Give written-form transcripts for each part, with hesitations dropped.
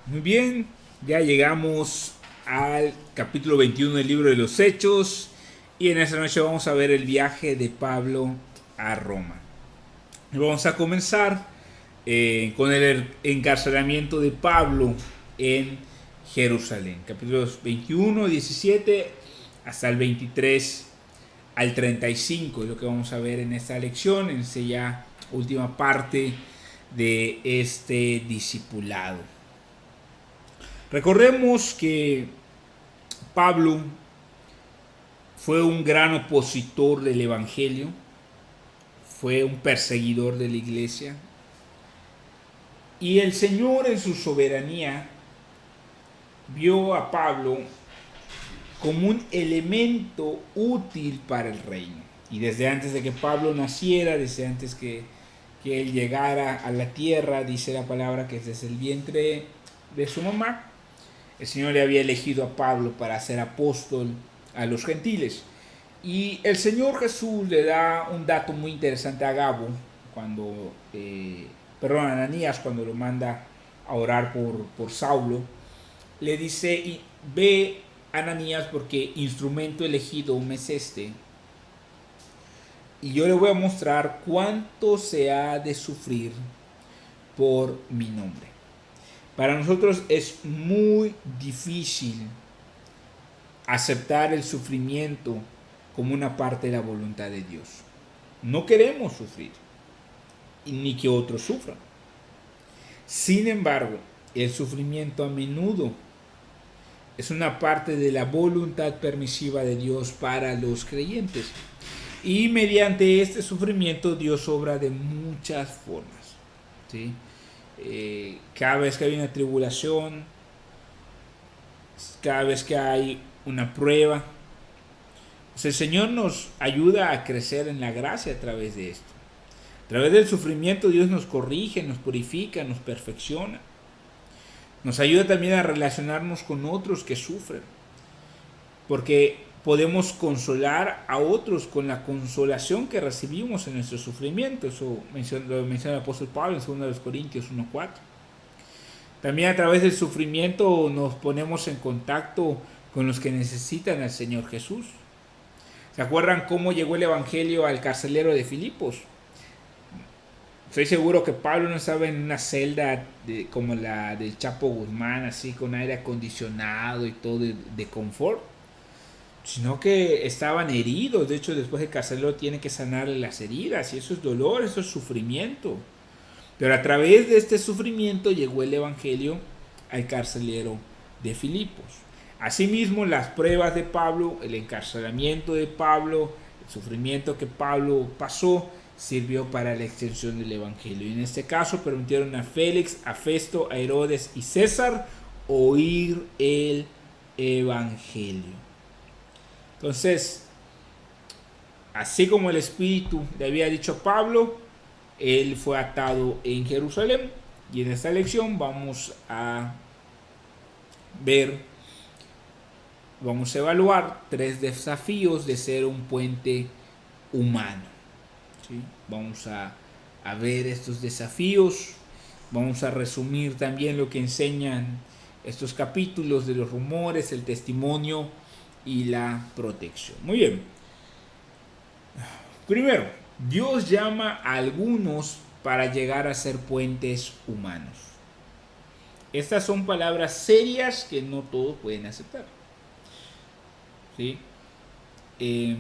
Muy bien, ya llegamos al capítulo 21 del libro de los Hechos y en esta noche vamos a ver el viaje de Pablo a Roma. Y vamos a comenzar con el encarcelamiento de Pablo en Jerusalén. Capítulos 21, 17 hasta el 23 al 35 es lo que vamos a ver en esta lección, en esta ya última parte de este discipulado. Recordemos que Pablo fue un gran opositor del Evangelio, fue un perseguidor de la iglesia, y el Señor en su soberanía vio a Pablo como un elemento útil para el reino. Y desde antes de que Pablo naciera, desde antes que él llegara a la tierra, dice la palabra que desde el vientre de su mamá, el Señor le había elegido a Pablo para ser apóstol a los gentiles. Y el Señor Jesús le da un dato muy interesante a Gabo, cuando, a Ananías, cuando lo manda a orar por Saulo, le dice, y ve Ananías porque instrumento elegido me es este, y yo le voy a mostrar cuánto se ha de sufrir por mi nombre. Para nosotros es muy difícil aceptar el sufrimiento como una parte de la voluntad de Dios. No queremos sufrir, ni que otros sufran. Sin embargo, el sufrimiento a menudo es una parte de la voluntad permisiva de Dios para los creyentes. Y mediante este sufrimiento Dios obra de muchas formas. ¿Sí? Cada vez que hay una tribulación, cada vez que hay una prueba, pues el Señor nos ayuda a crecer en la gracia a través de esto. A través del sufrimiento Dios nos corrige, nos purifica, nos perfecciona. Nos ayuda también a relacionarnos con otros que sufren. Porque podemos consolar a otros con la consolación que recibimos en nuestro sufrimiento. Eso lo menciona el apóstol Pablo en 2 Corintios 1:4. También a través del sufrimiento nos ponemos en contacto con los que necesitan al Señor Jesús. ¿Se acuerdan cómo llegó el Evangelio al carcelero de Filipos? Estoy seguro que Pablo no estaba en una celda como la del Chapo Guzmán, así con aire acondicionado y todo de confort, sino que estaban heridos. De hecho, después el carcelero tiene que sanarle las heridas, y eso es dolor, eso es sufrimiento. Pero a través de este sufrimiento llegó el Evangelio al carcelero de Filipos. Asimismo, las pruebas de Pablo, el encarcelamiento de Pablo, el sufrimiento que Pablo pasó, sirvió para la extensión del Evangelio. Y en este caso permitieron a Félix, a Festo, a Herodes y César oír el Evangelio. Entonces, así como el Espíritu le había dicho a Pablo, él fue atado en Jerusalén. Y en esta lección vamos a evaluar 3 desafíos de ser un puente humano. ¿Sí? Vamos a ver estos desafíos. Vamos a resumir también lo que enseñan estos capítulos de los rumores, el testimonio y la protección. Muy bien. Primero, Dios llama a algunos para llegar a ser puentes humanos. Estas son palabras serias que no todos pueden aceptar. ¿Sí? Eh,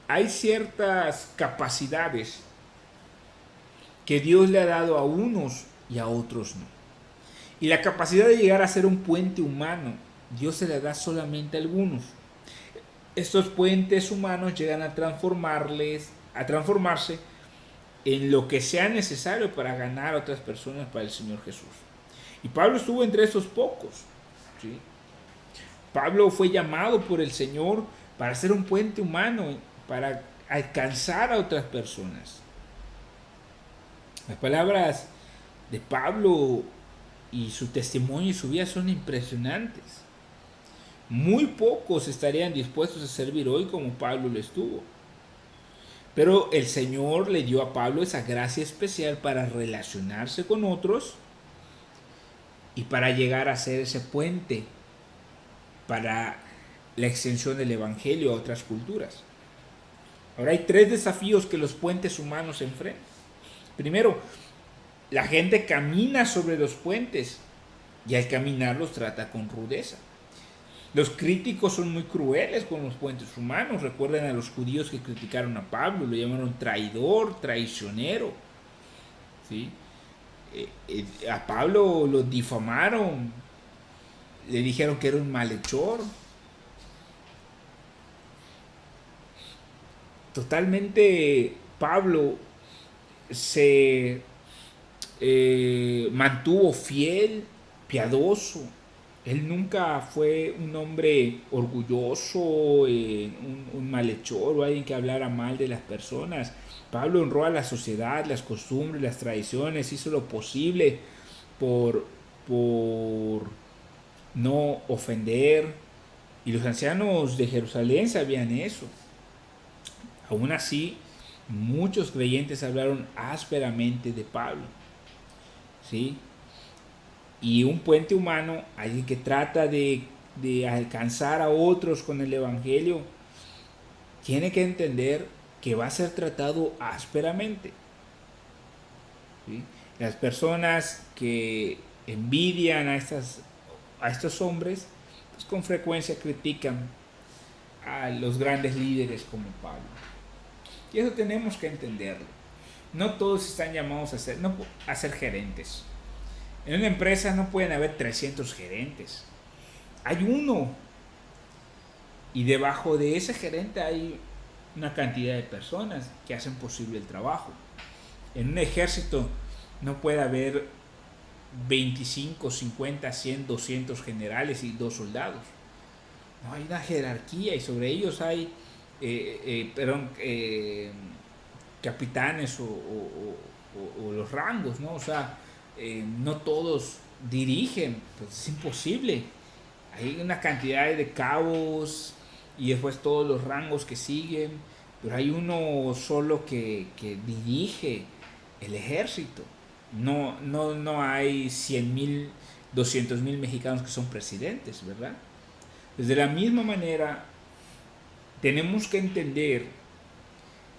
Hay ciertas capacidades que Dios le ha dado a unos y a otros no. Y la capacidad de llegar a ser un puente humano, Dios se la da solamente a algunos. Estos puentes humanos llegan a transformarse en lo que sea necesario para ganar a otras personas para el Señor Jesús. Y Pablo estuvo entre esos pocos. ¿Sí? Pablo fue llamado por el Señor para ser un puente humano, para alcanzar a otras personas. Las palabras de Pablo y su testimonio y su vida son impresionantes. Muy pocos estarían dispuestos a servir hoy como Pablo lo estuvo. Pero el Señor le dio a Pablo esa gracia especial para relacionarse con otros y para llegar a ser ese puente para la extensión del Evangelio a otras culturas. Ahora hay tres desafíos que los puentes humanos enfrentan. Primero, la gente camina sobre los puentes y al caminar los trata con rudeza. Los críticos son muy crueles con los puentes humanos. Recuerden a los judíos que criticaron a Pablo, lo llamaron traidor, traicionero. ¿Sí? A Pablo lo difamaron, le dijeron que era un malhechor. Totalmente Pablo se mantuvo fiel, piadoso. Él nunca fue un hombre orgulloso, un malhechor o alguien que hablara mal de las personas. Pablo honró a la sociedad, las costumbres, las tradiciones, hizo lo posible por no ofender. Y los ancianos de Jerusalén sabían eso. Aún así, muchos creyentes hablaron ásperamente de Pablo. ¿Sí? Y un puente humano, alguien que trata de alcanzar a otros con el Evangelio, tiene que entender que va a ser tratado ásperamente. ¿Sí? Las personas que envidian a estos hombres, pues con frecuencia critican a los grandes líderes como Pablo. Y eso tenemos que entenderlo. No todos están llamados a ser gerentes. En una empresa no pueden haber 300 gerentes. Hay uno. Y debajo de ese gerente hay una cantidad de personas que hacen posible el trabajo. En un ejército no puede haber 25, 50, 100, 200 generales y 2 soldados. No, hay una jerarquía y sobre ellos hay capitanes o los rangos, ¿no? O sea, no todos dirigen, pues es imposible. Hay una cantidad de cabos y después todos los rangos que siguen, pero hay uno solo que dirige el ejército. No hay 100,000, 200,000 mexicanos que son presidentes, ¿verdad? Pues de la misma manera, tenemos que entender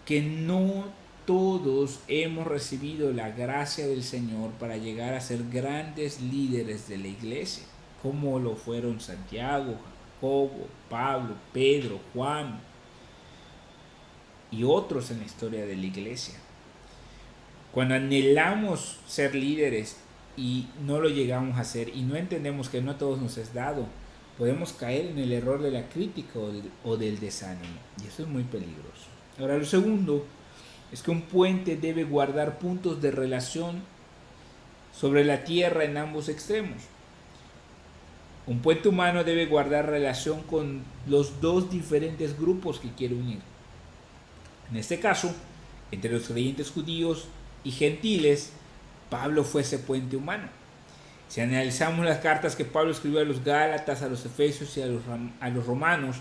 que no todos hemos recibido la gracia del Señor para llegar a ser grandes líderes de la iglesia, como lo fueron Santiago, Jacobo, Pablo, Pedro, Juan y otros en la historia de la iglesia. Cuando anhelamos ser líderes y no lo llegamos a ser y no entendemos que no a todos nos es dado, podemos caer en el error de la crítica o del desánimo, y eso es muy peligroso. Ahora, lo segundo es que un puente debe guardar puntos de relación sobre la tierra en ambos extremos. Un puente humano debe guardar relación con los dos diferentes grupos que quiere unir. En este caso, entre los creyentes judíos y gentiles, Pablo fue ese puente humano. Si analizamos las cartas que Pablo escribió a los Gálatas, a los Efesios y a los Romanos,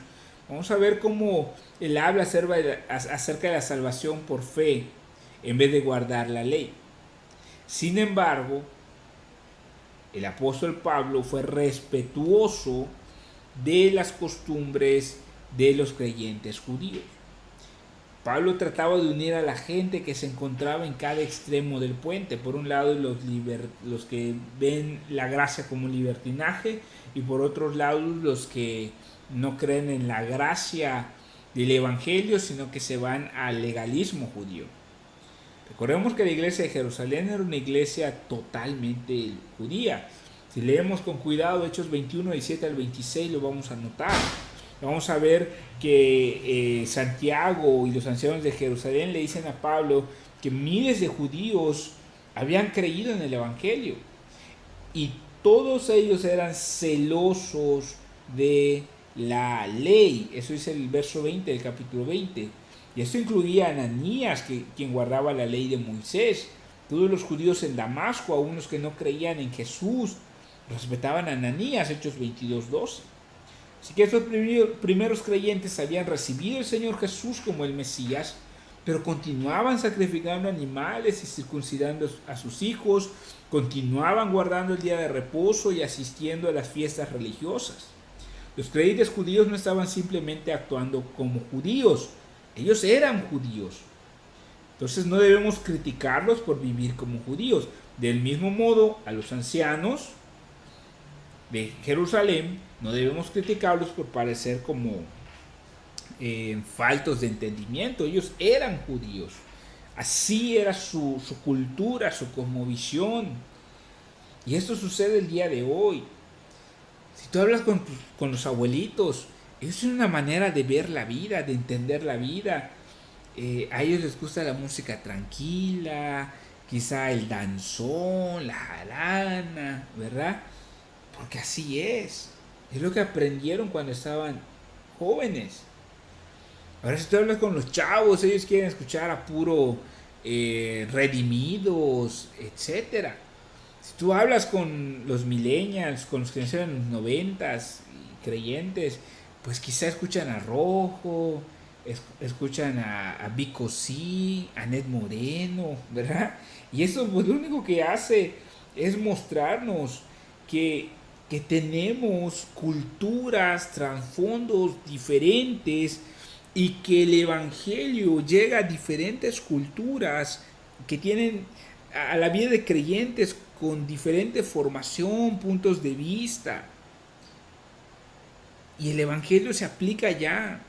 vamos a ver cómo él habla acerca de la salvación por fe en vez de guardar la ley. Sin embargo, el apóstol Pablo fue respetuoso de las costumbres de los creyentes judíos. Pablo trataba de unir a la gente que se encontraba en cada extremo del puente. Por un lado, los que ven la gracia como libertinaje, y por otro lado, los que no creen en la gracia del evangelio, sino que se van al legalismo judío. Recordemos que la iglesia de Jerusalén era una iglesia totalmente judía. Si leemos con cuidado Hechos 21, 17 al 26, lo vamos a notar. Vamos a ver que Santiago y los ancianos de Jerusalén le dicen a Pablo que miles de judíos habían creído en el evangelio y todos ellos eran celosos de la ley. Eso dice el verso 20 del capítulo 20. Y esto incluía a Ananías, quien guardaba la ley de Moisés. Todos los judíos en Damasco, aún los que no creían en Jesús, respetaban a Ananías, Hechos 22, 12. Así que estos primeros creyentes habían recibido al Señor Jesús como el Mesías, pero continuaban sacrificando animales y circuncidando a sus hijos, continuaban guardando el día de reposo y asistiendo a las fiestas religiosas. Los creyentes judíos no estaban simplemente actuando como judíos, ellos eran judíos. Entonces no debemos criticarlos por vivir como judíos. Del mismo modo, a los ancianos de Jerusalén no debemos criticarlos por parecer como faltos de entendimiento. Ellos eran judíos. Así era su cultura, su cosmovisión. Y esto sucede el día de hoy. Si tú hablas con los abuelitos, es una manera de ver la vida, de entender la vida. A ellos les gusta la música tranquila, quizá el danzón, la jarana, ¿verdad? Porque así es lo que aprendieron cuando estaban jóvenes. Ahora si tú hablas con los chavos, ellos quieren escuchar a puro redimidos, etcétera. Si tú hablas con los millennials, con los que nacieron en los 90s, creyentes, pues quizá escuchan a Rojo, escuchan a Vico C, a Ned Moreno, ¿verdad? Y eso pues lo único que hace es mostrarnos que tenemos culturas, trasfondos diferentes y que el Evangelio llega a diferentes culturas que tienen a la vida de creyentes con diferente formación, puntos de vista. Y el Evangelio se aplica ya.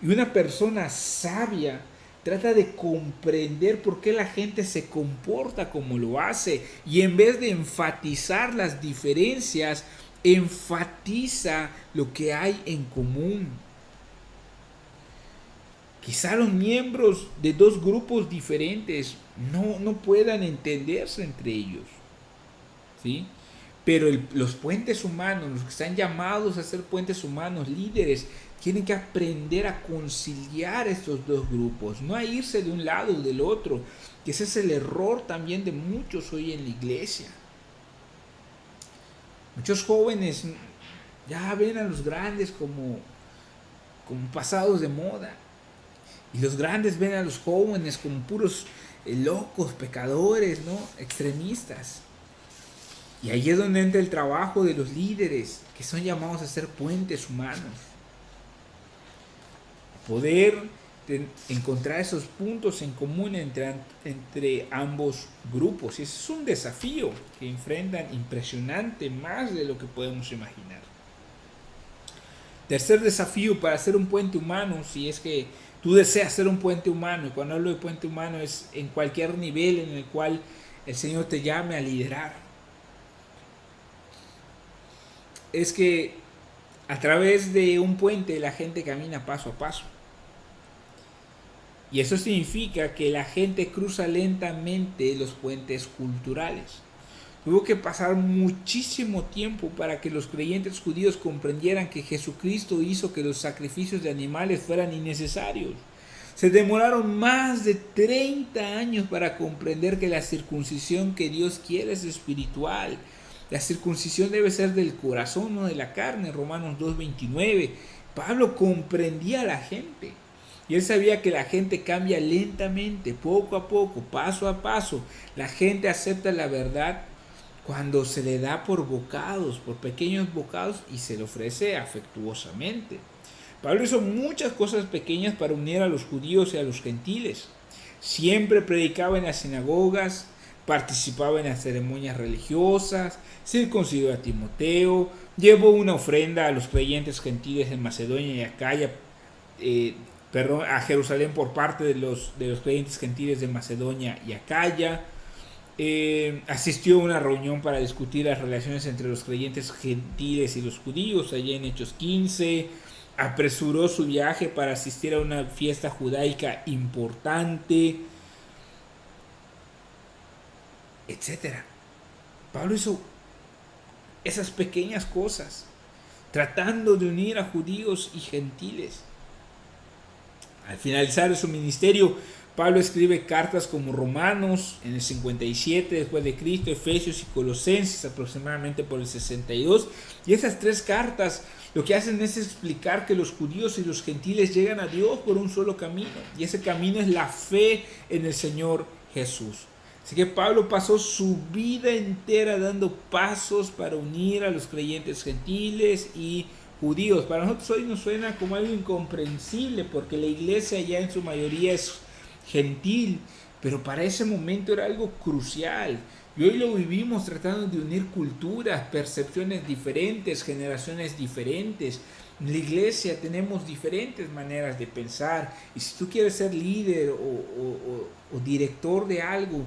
Y una persona sabia trata de comprender por qué la gente se comporta como lo hace. Y en vez de enfatizar las diferencias, enfatiza lo que hay en común. Quizá los miembros de dos grupos diferentes no puedan entenderse entre ellos, ¿sí? Pero los puentes humanos, los que están llamados a ser puentes humanos, líderes, tienen que aprender a conciliar estos dos grupos, no a irse de un lado o del otro, que ese es el error también de muchos hoy en la iglesia. Muchos jóvenes ya ven a los grandes como pasados de moda. Y los grandes ven a los jóvenes como puros locos, pecadores, ¿no? Extremistas. Y ahí es donde entra el trabajo de los líderes, que son llamados a ser puentes humanos. Poder encontrar esos puntos en común entre ambos grupos. Y ese es un desafío que enfrentan impresionante, más de lo que podemos imaginar. Tercer desafío para ser un puente humano, si es que tú deseas ser un puente humano, y cuando hablo de puente humano es en cualquier nivel en el cual el Señor te llame a liderar, es que a través de un puente la gente camina paso a paso. Y eso significa que la gente cruza lentamente los puentes culturales. Tuvo que pasar muchísimo tiempo para que los creyentes judíos comprendieran que Jesucristo hizo que los sacrificios de animales fueran innecesarios. Se demoraron más de 30 años para comprender que la circuncisión que Dios quiere es espiritual. La circuncisión debe ser del corazón, no de la carne. Romanos 2:29. Pablo comprendía a la gente. Y él sabía que la gente cambia lentamente, poco a poco, paso a paso. La gente acepta la verdad cuando se le da por bocados, por pequeños bocados, y se le ofrece afectuosamente. Pablo hizo muchas cosas pequeñas para unir a los judíos y a los gentiles. Siempre predicaba en las sinagogas, participaba en las ceremonias religiosas, circuncidó a Timoteo, llevó una ofrenda a los creyentes gentiles en Macedonia y Acaya, a Jerusalén por parte de los creyentes gentiles de Macedonia y Acaya. Asistió a una reunión para discutir las relaciones entre los creyentes gentiles y los judíos, allá en Hechos 15. Apresuró su viaje para asistir a una fiesta judaica importante, etc. Pablo hizo esas pequeñas cosas, tratando de unir a judíos y gentiles. Al finalizar su ministerio, Pablo escribe cartas como Romanos en el 57 después de Cristo, Efesios y Colosenses aproximadamente por el 62. Y esas tres cartas lo que hacen es explicar que los judíos y los gentiles llegan a Dios por un solo camino. Y ese camino es la fe en el Señor Jesús. Así que Pablo pasó su vida entera dando pasos para unir a los creyentes gentiles y judíos. Para nosotros hoy nos suena como algo incomprensible porque la iglesia ya en su mayoría es gentil, pero para ese momento era algo crucial. Y hoy lo vivimos tratando de unir culturas, percepciones diferentes, generaciones diferentes. En la iglesia tenemos diferentes maneras de pensar. Y si tú quieres ser líder o director de algo,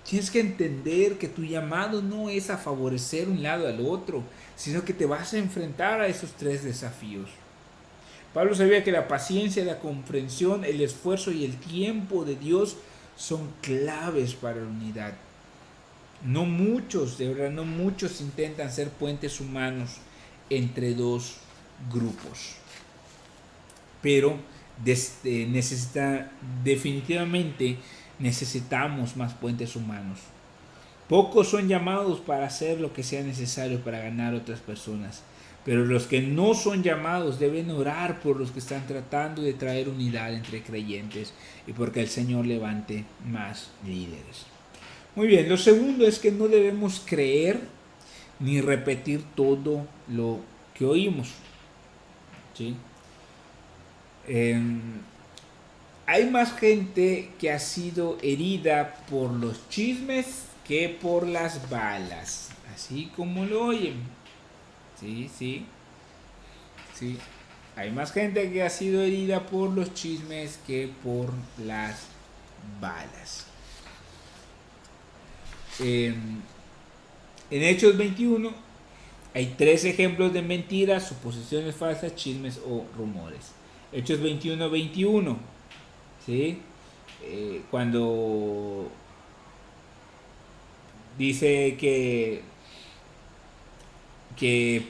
tienes que entender que tu llamado no es a favorecer un lado al otro, sino que te vas a enfrentar a esos tres desafíos. Pablo sabía que la paciencia, la comprensión, el esfuerzo y el tiempo de Dios son claves para la unidad. No muchos, de verdad, no muchos intentan ser puentes humanos entre dos grupos. Pero definitivamente necesitamos más puentes humanos. Pocos son llamados para hacer lo que sea necesario para ganar a otras personas. Pero los que no son llamados deben orar por los que están tratando de traer unidad entre creyentes y porque el Señor levante más líderes. Muy bien, lo segundo es que no debemos creer ni repetir todo lo que oímos. ¿Sí? Hay más gente que ha sido herida por los chismes que por las balas. Así como lo oyen. Sí, sí. Sí. Hay más gente que ha sido herida por los chismes que por las balas. En Hechos 21 hay 3 ejemplos de mentiras, suposiciones falsas, chismes o rumores. Hechos 21:21, ¿sí? Cuando dice que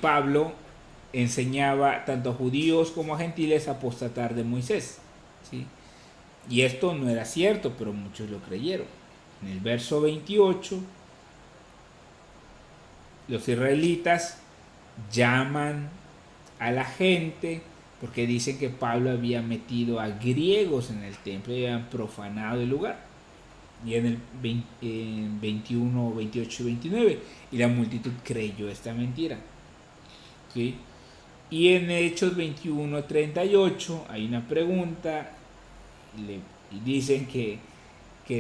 Pablo enseñaba tanto a judíos como a gentiles a apostatar de Moisés, ¿sí? Y esto no era cierto, pero muchos lo creyeron. En el verso 28, los israelitas llaman a la gente porque dicen que Pablo había metido a griegos en el templo y habían profanado el lugar. Y en el 21, 28 y 29, y la multitud creyó esta mentira. ¿Sí? Y en Hechos 21:38 hay una pregunta y dicen que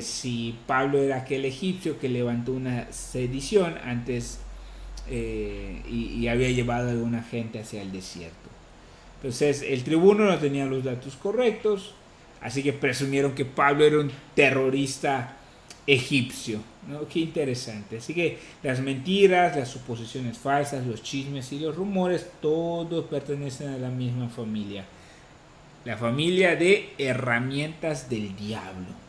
si Pablo era aquel egipcio que levantó una sedición antes y había llevado a alguna gente hacia el desierto. Entonces el tribuno no tenía los datos correctos, así que presumieron que Pablo era un terrorista egipcio, ¿no? Qué interesante. Así que las mentiras, las suposiciones falsas, los chismes y los rumores, todos pertenecen a la misma familia. La familia de herramientas del diablo.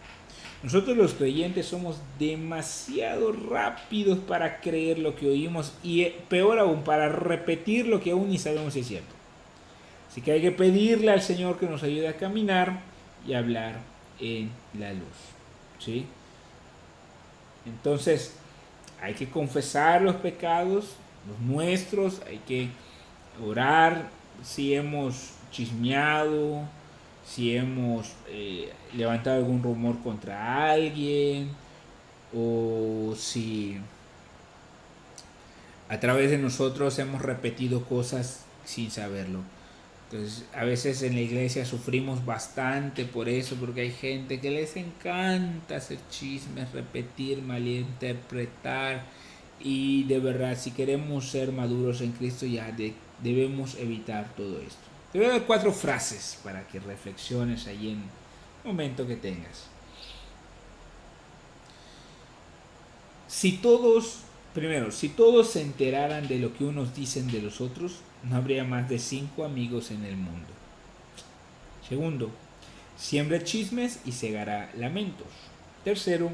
Nosotros los creyentes somos demasiado rápidos para creer lo que oímos y peor aún para repetir lo que aún ni sabemos si es cierto. Así que hay que pedirle al Señor que nos ayude a caminar y a hablar en la luz. ¿Sí? Entonces hay que confesar los pecados, los nuestros, hay que orar si hemos chismeado, si hemos levantado algún rumor contra alguien o si a través de nosotros hemos repetido cosas sin saberlo. Entonces a veces en la iglesia sufrimos bastante por eso, porque hay gente que les encanta hacer chismes, repetir, malinterpretar, y de verdad si queremos ser maduros en Cristo ya debemos evitar todo esto. Te voy a dar 4 frases para que reflexiones ahí en el momento que tengas. Si todos se enteraran de lo que unos dicen de los otros, no habría más de 5 amigos en el mundo. Segundo, siembra chismes y segará lamentos. Tercero,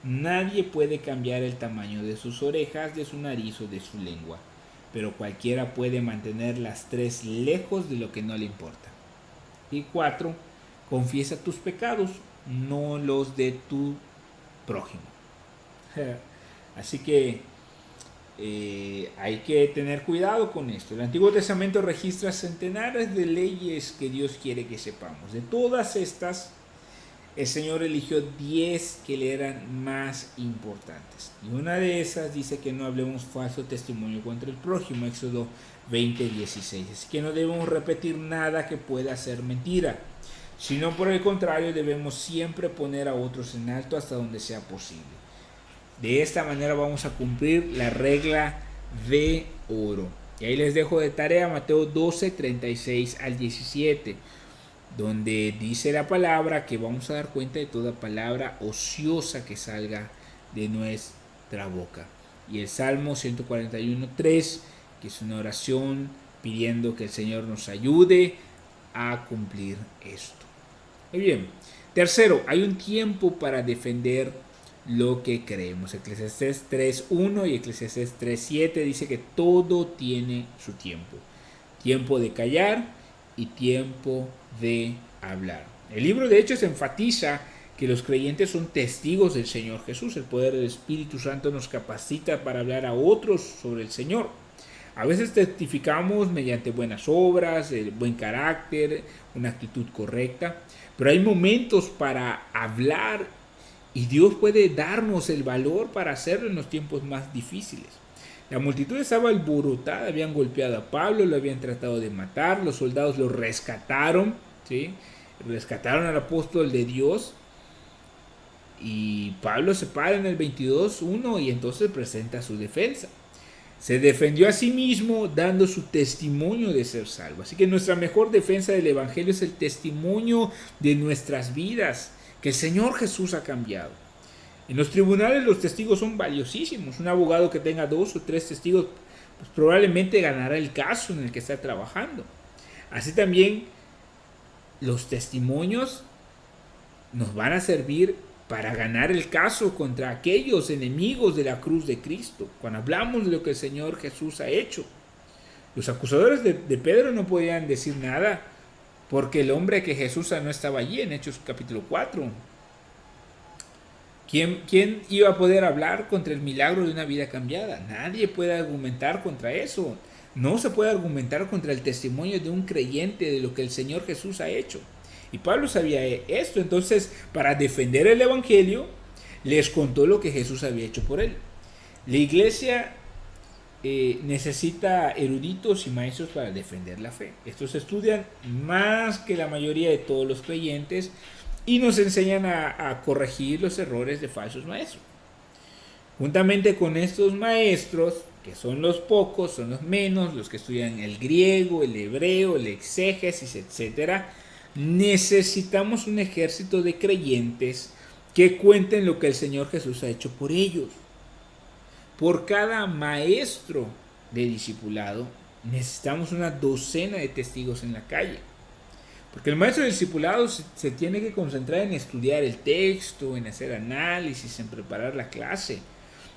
nadie puede cambiar el tamaño de sus orejas, de su nariz o de su lengua, pero cualquiera puede mantener las 3 lejos de lo que no le importa. Y 4, confiesa tus pecados, no los de tu prójimo. Así que hay que tener cuidado con esto. El Antiguo Testamento registra centenares de leyes que Dios quiere que sepamos. De todas estas, el Señor eligió 10 que le eran más importantes. Y una de esas dice que no hablemos falso testimonio contra el prójimo, Éxodo 20:16. Así que no debemos repetir nada que pueda ser mentira, sino por el contrario debemos siempre poner a otros en alto hasta donde sea posible. De esta manera vamos a cumplir la regla de oro. Y ahí les dejo de tarea Mateo 12:36 al 17, donde dice la palabra que vamos a dar cuenta de toda palabra ociosa que salga de nuestra boca. Y el Salmo 141:3, que es una oración pidiendo que el Señor nos ayude a cumplir esto. Muy bien. Tercero, hay un tiempo para defender lo que creemos. Eclesiastés 3:1 y Eclesiastés 3:7 dice que todo tiene su tiempo. Tiempo de callar y tiempo de hablar. El libro de Hechos enfatiza que los creyentes son testigos del Señor Jesús. El poder del Espíritu Santo nos capacita para hablar a otros sobre el Señor. A veces testificamos mediante buenas obras, buen carácter, una actitud correcta, pero hay momentos para hablar y Dios puede darnos el valor para hacerlo en los tiempos más difíciles. La multitud estaba alborotada, habían golpeado a Pablo, lo habían tratado de matar, los soldados lo rescataron, ¿sí? Rescataron al apóstol de Dios. Y Pablo se para en el 22:1 y entonces presenta su defensa. Se defendió a sí mismo dando su testimonio de ser salvo. Así que nuestra mejor defensa del Evangelio es el testimonio de nuestras vidas, que el Señor Jesús ha cambiado. En los tribunales los testigos son valiosísimos. Un abogado que tenga 2 o 3 testigos pues probablemente ganará el caso en el que está trabajando. Así también los testimonios nos van a servir para ganar el caso contra aquellos enemigos de la cruz de Cristo, cuando hablamos de lo que el Señor Jesús ha hecho. Los acusadores de Pedro no podían decir nada porque el hombre que Jesús sanó estaba allí en Hechos capítulo 4. ¿Quién iba a poder hablar contra el milagro de una vida cambiada? Nadie puede argumentar contra eso. No se puede argumentar contra el testimonio de un creyente de lo que el Señor Jesús ha hecho. Y Pablo sabía esto, entonces para defender el Evangelio les contó lo que Jesús había hecho por él. La iglesia necesita eruditos y maestros para defender la fe. Estos estudian más que la mayoría de todos los creyentes y nos enseñan a corregir los errores de falsos maestros. Juntamente con estos maestros, que son los pocos, son los menos, los que estudian el griego, el hebreo, el exégesis, etcétera, necesitamos un ejército de creyentes que cuenten lo que el Señor Jesús ha hecho por ellos. Por cada maestro de discipulado necesitamos una docena de testigos en la calle. Porque el maestro de discipulado se tiene que concentrar en estudiar el texto, en hacer análisis, en preparar la clase.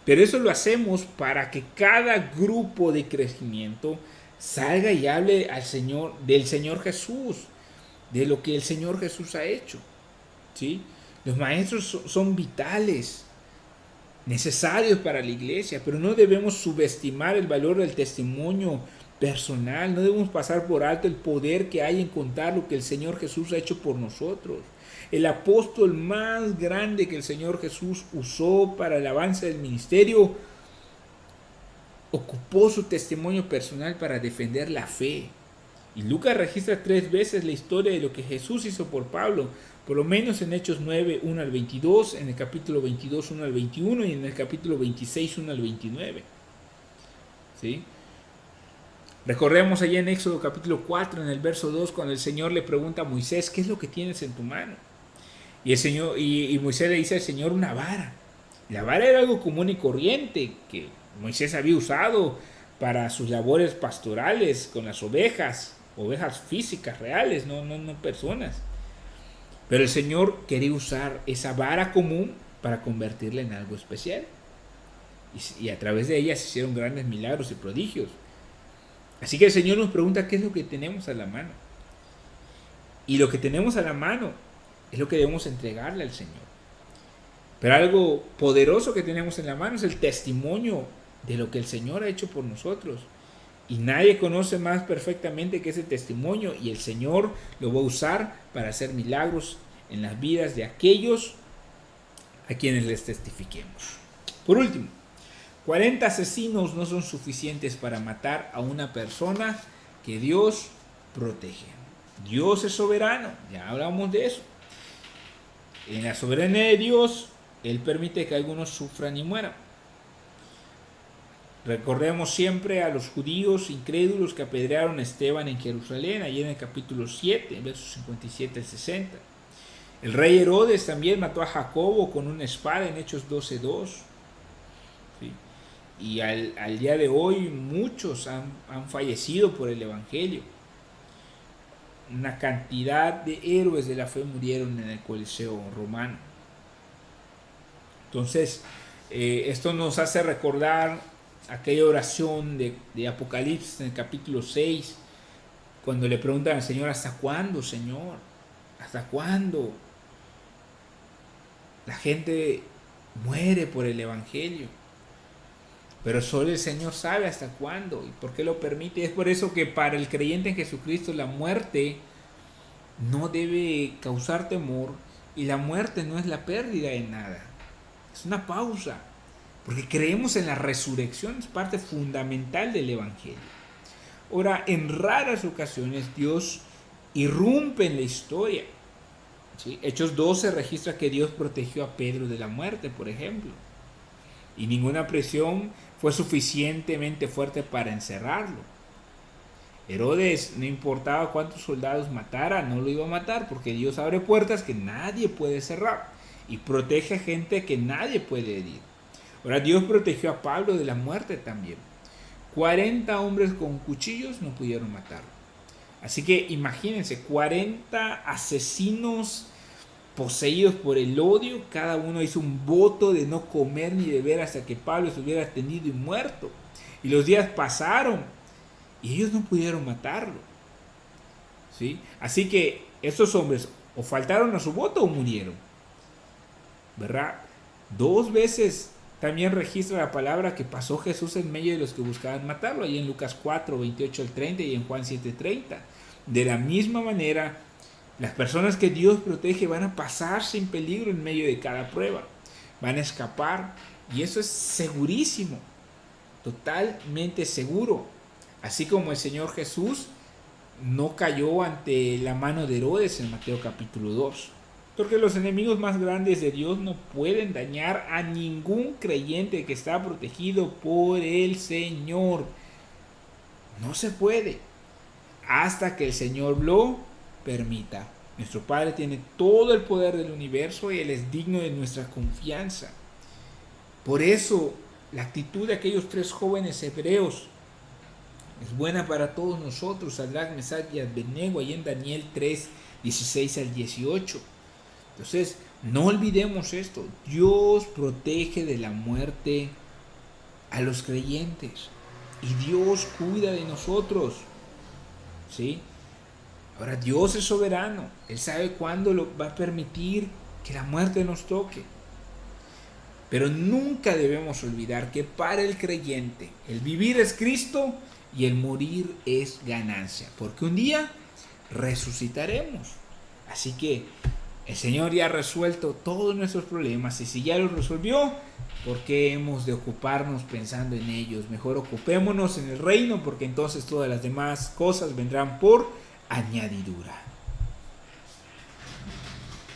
Pero eso lo hacemos para que cada grupo de crecimiento salga y hable del Señor Jesús, de lo que el Señor Jesús ha hecho, ¿sí? Los maestros son vitales, necesarios para la iglesia, pero no debemos subestimar el valor del testimonio personal, no debemos pasar por alto el poder que hay en contar lo que el Señor Jesús ha hecho por nosotros. El apóstol más grande que el Señor Jesús usó para el avance del ministerio ocupó su testimonio personal para defender la fe. Y Lucas registra 3 veces la historia de lo que Jesús hizo por Pablo, por lo menos en Hechos 9, 1 al 22, en el capítulo 22, 1 al 21 y en el capítulo 26, 1 al 29. ¿Sí? Recordemos allá en Éxodo capítulo 4, en el verso 2, cuando el Señor le pregunta a Moisés, ¿qué es lo que tienes en tu mano? Y Moisés le dice al Señor una vara. La vara era algo común y corriente que Moisés había usado para sus labores pastorales con las ovejas físicas, reales, no personas. Pero el Señor quería usar esa vara común para convertirla en algo especial. Y a través de ella se hicieron grandes milagros y prodigios. Así que el Señor nos pregunta qué es lo que tenemos a la mano. Y lo que tenemos a la mano es lo que debemos entregarle al Señor. Pero algo poderoso que tenemos en la mano es el testimonio de lo que el Señor ha hecho por nosotros. Y nadie conoce más perfectamente que ese testimonio, y el Señor lo va a usar para hacer milagros en las vidas de aquellos a quienes les testifiquemos. Por último, 40 asesinos no son suficientes para matar a una persona que Dios protege. Dios es soberano, ya hablamos de eso. En la soberanía de Dios, Él permite que algunos sufran y mueran. Recordemos siempre a los judíos incrédulos que apedrearon a Esteban en Jerusalén, allí en el capítulo 7, versos 57 al 60. El rey Herodes también mató a Jacobo con una espada en Hechos 12:2. ¿Sí? Y al día de hoy muchos han fallecido por el Evangelio. Una cantidad de héroes de la fe murieron en el Coliseo romano. Entonces, esto nos hace recordar aquella oración de Apocalipsis en el capítulo 6, cuando le preguntan al Señor: ¿hasta cuándo, Señor? ¿Hasta cuándo? La gente muere por el Evangelio, pero solo el Señor sabe hasta cuándo y por qué lo permite. Es por eso que para el creyente en Jesucristo la muerte no debe causar temor, y la muerte no es la pérdida de nada, es una pausa, porque creemos en la resurrección, es parte fundamental del Evangelio. Ahora, en raras ocasiones Dios irrumpe en la historia. ¿Sí? Hechos 12 registra que Dios protegió a Pedro de la muerte, por ejemplo, y ninguna presión fue suficientemente fuerte para encerrarlo. Herodes, no importaba cuántos soldados matara, no lo iba a matar, porque Dios abre puertas que nadie puede cerrar y protege a gente que nadie puede herir. Ahora, Dios protegió a Pablo de la muerte también. 40 hombres con cuchillos no pudieron matarlo. Así que imagínense, 40 asesinos poseídos por el odio, cada uno hizo un voto de no comer ni beber hasta que Pablo estuviera tendido y muerto. Y los días pasaron y ellos no pudieron matarlo. ¿Sí? Así que estos hombres o faltaron a su voto o murieron. ¿Verdad? 2 veces también registra la palabra que pasó Jesús en medio de los que buscaban matarlo, ahí en Lucas 4, 28 al 30 y en Juan 7, 30. De la misma manera, las personas que Dios protege van a pasar sin peligro en medio de cada prueba, van a escapar, y eso es segurísimo, totalmente seguro. Así como el Señor Jesús no cayó ante la mano de Herodes en Mateo capítulo 2. Porque los enemigos más grandes de Dios no pueden dañar a ningún creyente que está protegido por el Señor. No se puede, hasta que el Señor lo permita. Nuestro Padre tiene todo el poder del universo y Él es digno de nuestra confianza. Por eso, la actitud de aquellos 3 jóvenes hebreos es buena para todos nosotros. Sadrac, Mesach y Abednego, ahí en Daniel 3, 16 al 18. Entonces, no olvidemos esto. Dios protege de la muerte a los creyentes y Dios cuida de nosotros. ¿Sí? Ahora, Dios es soberano. Él sabe cuándo va a permitir que la muerte nos toque. Pero nunca debemos olvidar que para el creyente el vivir es Cristo y el morir es ganancia, porque un día resucitaremos. Así que el Señor ya ha resuelto todos nuestros problemas, y si ya los resolvió, ¿por qué hemos de ocuparnos pensando en ellos? Mejor ocupémonos en el reino, porque entonces todas las demás cosas vendrán por añadidura.